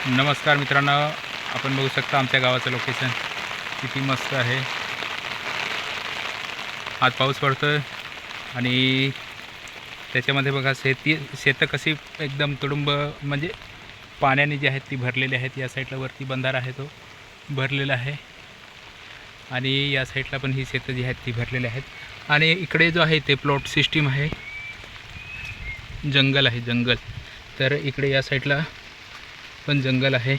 नमस्कार मित्रांनो, आपण बघू शकता आमच्या गावाचं लोकेशन किती मस्त आहे। आज पाऊस पडतोय आणि त्याच्यामध्ये बघा शेतं कशी एकदम तुडुंब म्हणजे पाण्याने जी आहेत ती भरलेली आहेत। या साईडला वरती बंधारा आहे तो भरलेला आहे आणि या साईडला पण ही शेतं जी आहेत ती भरलेली आहेत आणि इकडे जो आहे ते प्लॉट सिस्टीम आहे, जंगल आहे जंगल। तर इकडे या साईडला पण जंगल आहे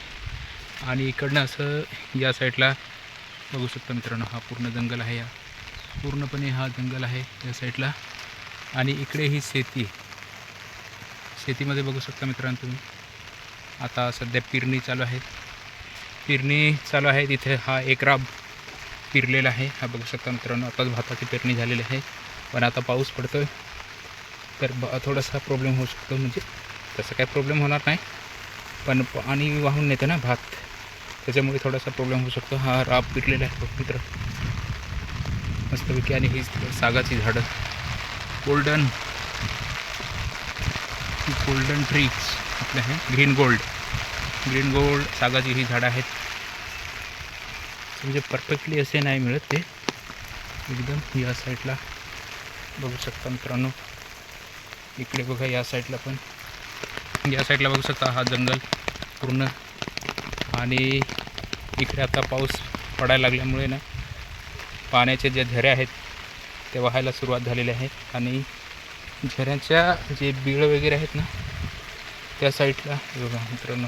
आणि इकडनं असं या साईडला बघू शकता मित्रांनो, हा पूर्ण जंगल आहे। या पूर्णपणे हा जंगल आहे या साईडला आणि इकडे ही शेतीमध्ये बघू शकता मित्रांनो तुम्ही, आता सध्या पेरणी चालू आहे। तिथे हा एक राब पेरलेला आहे, हा बघू शकता मित्रांनो। आताच भाताची पेरणी झालेली आहे, पण आता पाऊस पडतोय तर थोडासा प्रॉब्लेम होऊ शकतो। म्हणजे तसं काही प्रॉब्लेम होणार नाही, पण पाणी वाहून नेते ना भात, त्याच्यामुळे थोडासा प्रॉब्लेम होऊ शकतो। हा राब पिकलेला आहे मित्र मस्तपैकी आणि ही सागाची झाडं गोल्डन ट्रीज आपले आहे, ग्रीन गोल्ड सागाची ही झाडं आहेत। म्हणजे परफेक्टली असे नाही मिळत ते एकदम। या साईडला बघू शकता मित्रांनो, इकडे बघा या साईडला पण, या साईडला बघू शकता हा जंगल पूर्ण। आणि इकडे आता पाऊस पडायला लागल्यामुळे ना पाण्याचे जे झरे आहेत ते वाहायला सुरुवात झालेली आहे आणि झऱ्याच्या जे बीळ वगैरे आहेत ना त्या साईडला बघा मित्रांनो,